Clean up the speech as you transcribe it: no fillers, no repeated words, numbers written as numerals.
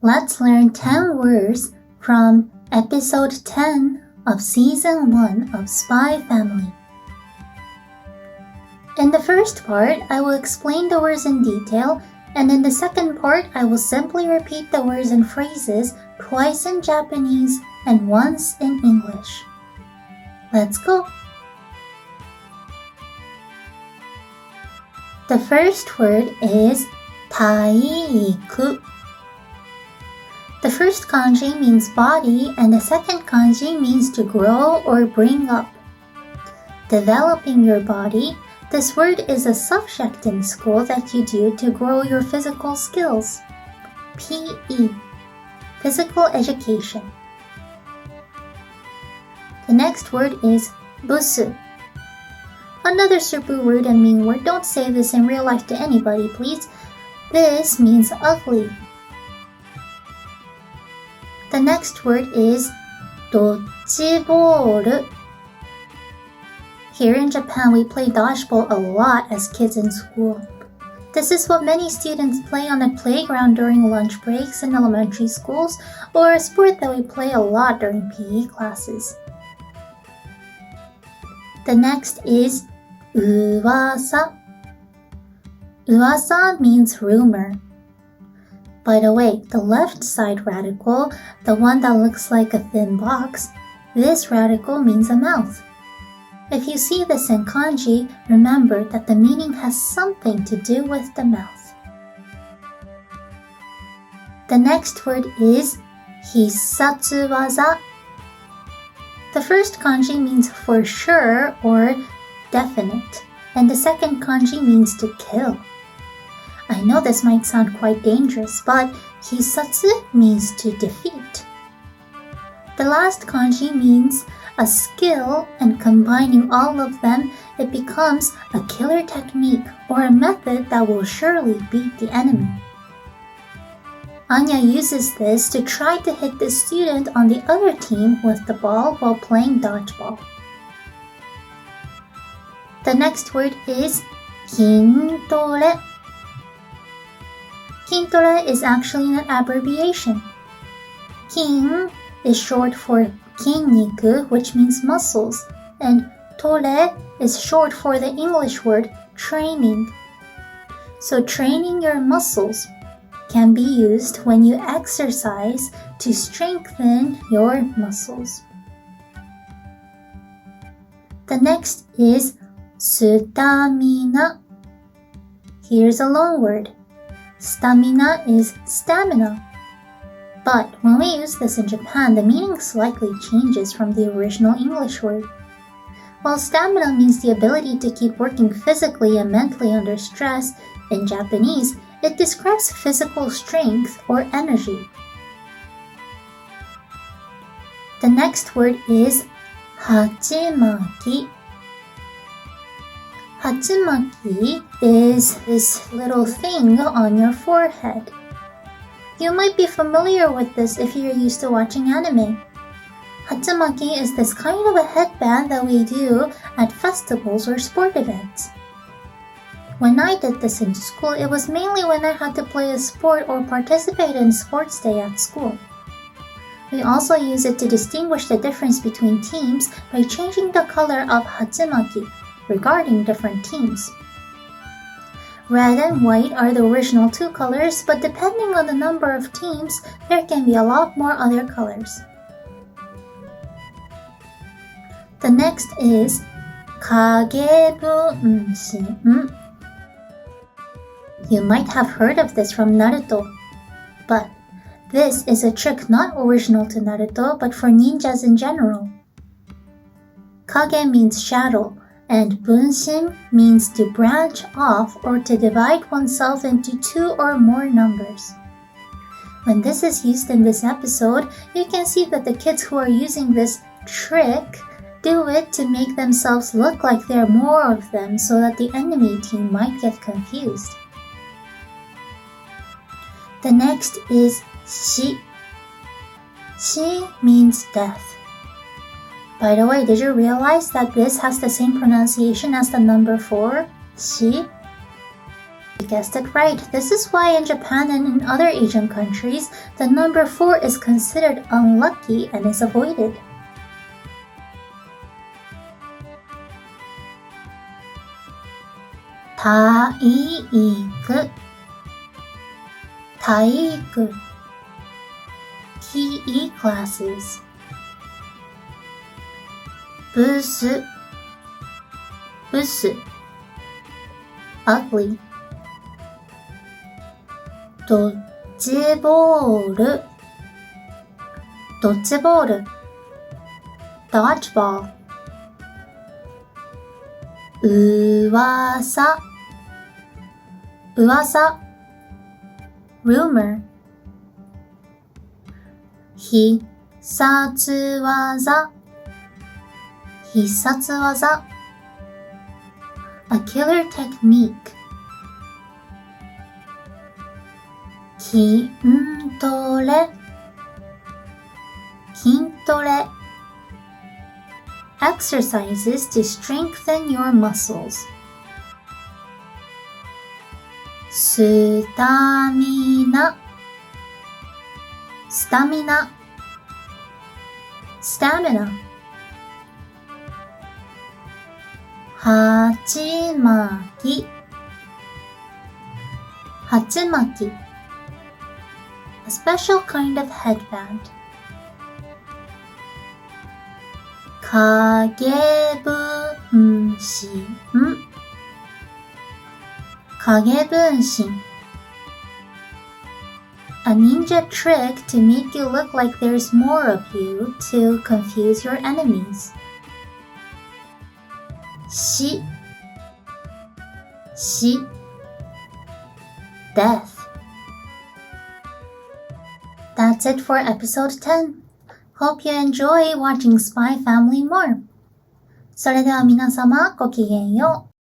Let's learn 10 words from episode 10 of season 1 of Spy Family. In the first part, I will explain the words in detail, and in the second part, I will simply repeat the words and phrases twice in Japanese and once in English. Let's go! The first word is 体育. The first kanji means body, and the second kanji means to grow or bring up. Developing your body. This word is a subject in school that you do to grow your physical skills. PE, physical education. The next word is busu. Another super word and mean word. Don't say this in real life to anybody, please. This means ugly. The next word is dodgeball. Here in Japan, we play dodgeball a lot as kids in school. This is what many students play on the playground during lunch breaks in elementary schools, or a sport that we play a lot during PE classes. The next is uwasa. Uwasa means rumor. By the way, the left side radical, the one that looks like a thin box, this radical means a mouth. If you see this in kanji, remember that the meaning has something to do with the mouth. The next word is hissatsuwaza. The first kanji means for sure or definite, and the second kanji means to kill. I know this might sound quite dangerous, but hissatsu means to defeat. The last kanji means a skill, and combining all of them, it becomes a killer technique or a method that will surely beat the enemy. Anya uses this to try to hit the student on the other team with the ball while playing dodgeball. The next word is kintore. Kintore is actually an abbreviation. Kin is short for kinniku, which means muscles, and tore is short for the English word training. So training your muscles can be used when you exercise to strengthen your muscles. The next is stamina. Here's a long word. Stamina is stamina. But when we use this in Japan, the meaning slightly changes from the original English word. While stamina means the ability to keep working physically and mentally under stress, in Japanese, it describes physical strength or energy. The next word is hachimaki. Hachimaki is this little thing on your forehead. You might be familiar with this if you're used to watching anime. Hachimaki is this kind of a headband that we do at festivals or sport events. When I did this in school, it was mainly when I had to play a sport or participate in sports day at school. We also use it to distinguish the difference between teams by changing the color of hachimaki regarding different teams. Red and white are the original two colors, but depending on the number of teams, there can be a lot more other colors. The next is kagebunshin. You might have heard of this from Naruto, but this is a trick not original to Naruto, but for ninjas in general. Kage means shadow, and bunshin means to branch off or to divide oneself into two or more numbers. When this is used in this episode, you can see that the kids who are using this trick do it to make themselves look like there are more of them so that the enemy team might get confused. The next is shi. Shi means death. By the way, did you realize that this has the same pronunciation as the number 4, shi? You guessed it right. This is why in Japan and in other Asian countries, the number 4 is considered unlucky and is avoided. 体育PE classes. ブス ugly. ドッジボール dodgeball. 噂 rumor. 必殺技 a killer technique. 筋トレ exercises to strengthen your muscles. スタミナ stamina. 鉢巻き a special kind of headband. 影分身 a ninja trick to make you look like there's more of you to confuse your enemies. 死 death. That's it for episode 10. Hope you enjoy watching Spy Family more. それでは皆様ごきげんよう。